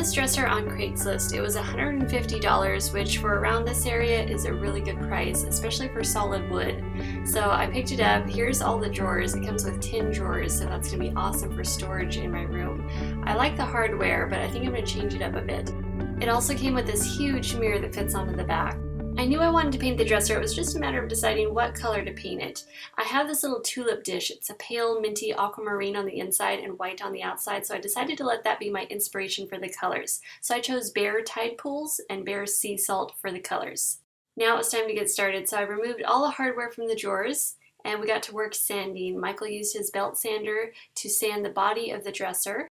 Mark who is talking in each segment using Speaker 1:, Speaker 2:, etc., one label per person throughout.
Speaker 1: this dresser on Craigslist. It was $150, which for around this area is a really good price, especially for solid wood. So I picked it up. Here's all the drawers. It comes with 10 drawers, so that's going to be awesome for storage in my room. I like the hardware, but I think I'm going to change it up a bit. It also came with this huge mirror that fits onto the back. I knew I wanted to paint the dresser. It was just a matter of deciding what color to paint it. I have this little tulip dish. It's a pale minty aquamarine on the inside and white on the outside, so I decided to let that be my inspiration for the colors. So I chose bare tide pools and bare sea salt for the colors. Now it's time to get started, so I removed all the hardware from the drawers and we got to work sanding. Michael used his belt sander to sand the body of the dresser.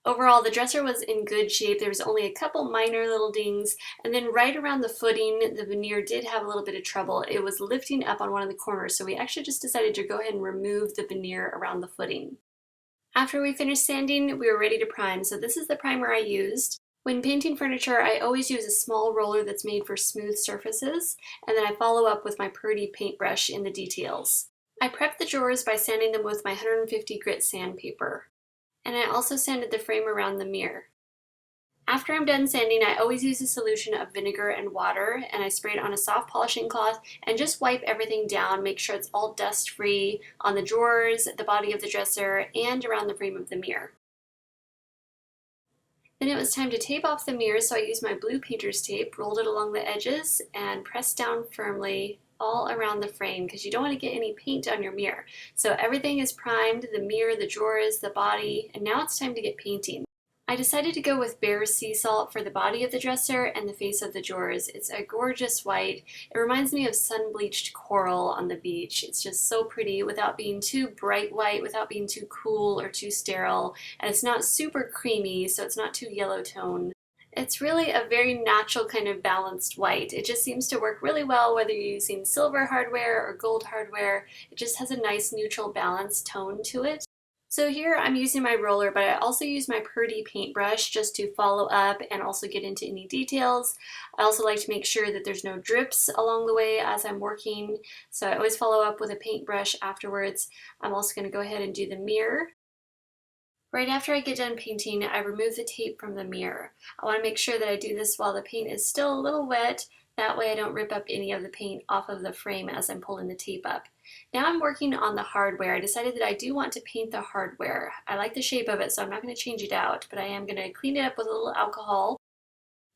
Speaker 1: Overall, the dresser was in good shape. There was only a couple minor little dings, and then right around the footing, the veneer did have a little bit of trouble. It was lifting up on one of the corners, so we actually just decided to go ahead and remove the veneer around the footing. After we finished sanding, we were ready to prime, so this is the primer I used. When painting furniture, I always use a small roller that's made for smooth surfaces, and then I follow up with my Purdy paintbrush in the details. I prepped the drawers by sanding them with my 150 grit sandpaper. And I also sanded the frame around the mirror. After I'm done sanding, I always use a solution of vinegar and water, and I spray it on a soft polishing cloth and just wipe everything down, make sure it's all dust free on the drawers, the body of the dresser, and around the frame of the mirror. Then it was time to tape off the mirror, so I used my blue painter's tape, rolled it along the edges, and pressed down firmly all around the frame because you don't want to get any paint on your mirror. So everything is primed, the mirror, the drawers, the body, and now it's time to get painting. I decided to go with bare sea salt for the body of the dresser and the face of the drawers. It's a gorgeous white. It reminds me of sun-bleached coral on the beach. It's just so pretty without being too bright white, without being too cool or too sterile, and it's not super creamy, so it's not too yellow tone. It's really a very natural kind of balanced white. It just seems to work really well whether you're using silver hardware or gold hardware. It just has a nice neutral balanced tone to it. So here I'm using my roller, but I also use my Purdy paintbrush just to follow up and also get into any details. I also like to make sure that there's no drips along the way as I'm working, so I always follow up with a paintbrush afterwards. I'm also going to go ahead and do the mirror. Right after I get done painting, I remove the tape from the mirror. I want to make sure that I do this while the paint is still a little wet. That way I don't rip up any of the paint off of the frame as I'm pulling the tape up. Now I'm working on the hardware. I decided that I do want to paint the hardware. I like the shape of it, so I'm not going to change it out, but I am going to clean it up with a little alcohol.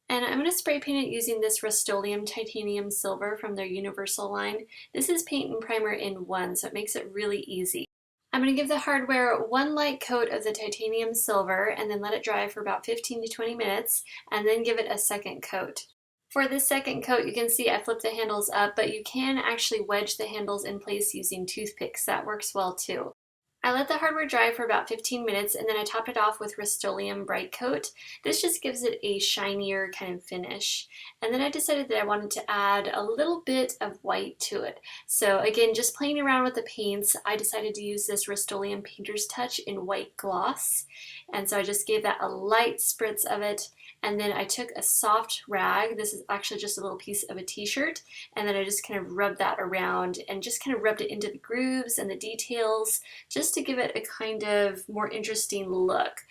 Speaker 1: And I'm going to spray paint it using this Rust-Oleum Titanium Silver from their Universal line. This is paint and primer in one, so it makes it really easy. I'm going to give the hardware one light coat of the titanium silver and then let it dry for about 15 to 20 minutes and then give it a second coat. For this second coat, you can see I flipped the handles up, but you can actually wedge the handles in place using toothpicks. That works well too. I let the hardware dry for about 15 minutes and then I topped it off with Rust-Oleum Bright Coat. This just gives it a shinier kind of finish. And then I decided that I wanted to add a little bit of white to it. So again, just playing around with the paints, I decided to use this Rust-Oleum Painter's Touch in white gloss. And so I just gave that a light spritz of it. And then I took a soft rag, this is actually just a little piece of a t-shirt, and then I just kind of rubbed that around and just kind of rubbed it into the grooves and the details just to give it a kind of more interesting look,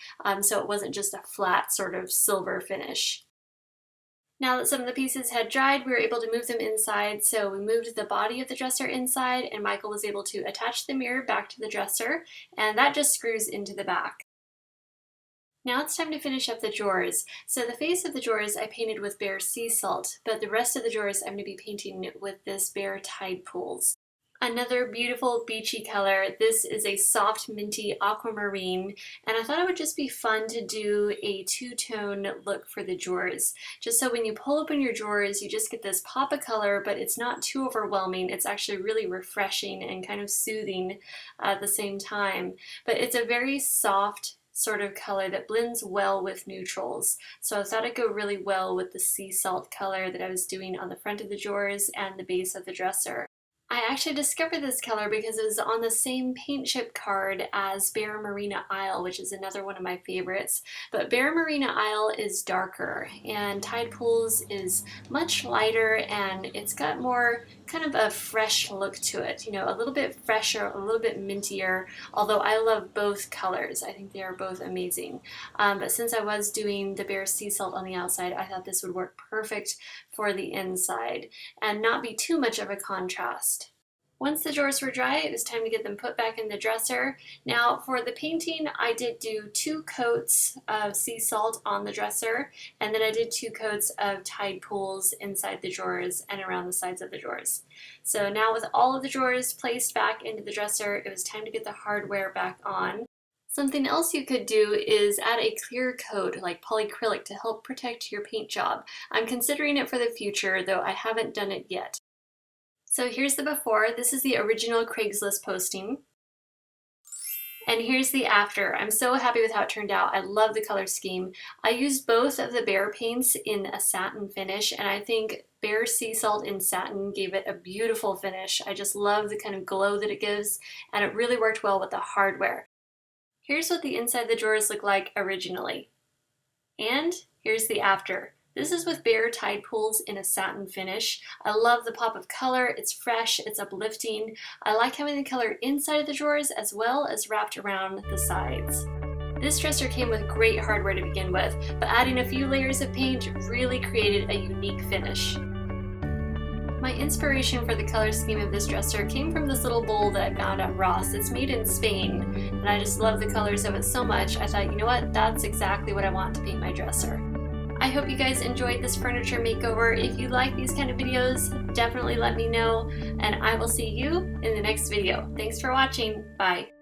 Speaker 1: so it wasn't just a flat sort of silver finish. Now that some of the pieces had dried, we were able to move them inside, so we moved the body of the dresser inside and Michael was able to attach the mirror back to the dresser, and that just screws into the back. Now it's time to finish up the drawers. So the face of the drawers I painted with bare sea salt, but the rest of the drawers I'm going to be painting with this bare tide pools. Another beautiful beachy color. This is a soft minty aquamarine, and I thought it would just be fun to do a two-tone look for the drawers. Just so when you pull open your drawers, you just get this pop of color, but it's not too overwhelming. It's actually really refreshing and kind of soothing at the same time. But it's a very soft sort of color that blends well with neutrals. So I thought it'd go really well with the sea salt color that I was doing on the front of the drawers and the base of the dresser. I I actually discovered this color because it was on the same paint chip card as Bare Marina Isle, which is another one of my favorites. But Bare Marina Isle is darker and Tide Pools is much lighter, and it's got more kind of a fresh look to it. You know, a little bit fresher, a little bit mintier, although I love both colors. I think they are both amazing. But since I was doing the Bare Sea Salt on the outside, I thought this would work perfect for the inside and not be too much of a contrast. Once the drawers were dry, it was time to get them put back in the dresser. Now for the painting, I did do 2 coats of sea salt on the dresser, and then I did 2 coats of Tide Pools inside the drawers and around the sides of the drawers. So now with all of the drawers placed back into the dresser, it was time to get the hardware back on. Something else you could do is add a clear coat like polyacrylic to help protect your paint job. I'm considering it for the future, though I haven't done it yet. So here's the before. This is the original Craigslist posting. And here's the after. I'm so happy with how it turned out. I love the color scheme. I used both of the Bare paints in a satin finish, and I think Bare Sea Salt in satin gave it a beautiful finish. I just love the kind of glow that it gives, and it really worked well with the hardware. Here's what the inside of the drawers look like originally. And here's the after. This is with Bare Tide Pools in a satin finish. I love the pop of color. It's fresh, it's uplifting. I like having the color inside of the drawers as well as wrapped around the sides. This dresser came with great hardware to begin with, but adding a few layers of paint really created a unique finish. My inspiration for the color scheme of this dresser came from this little bowl that I found at Ross. It's made in Spain, and I just love the colors of it so much. I thought, you know what, that's exactly what I want to paint my dresser. I hope you guys enjoyed this furniture makeover. If you like these kind of videos, definitely let me know, and I will see you in the next video. Thanks for watching. Bye.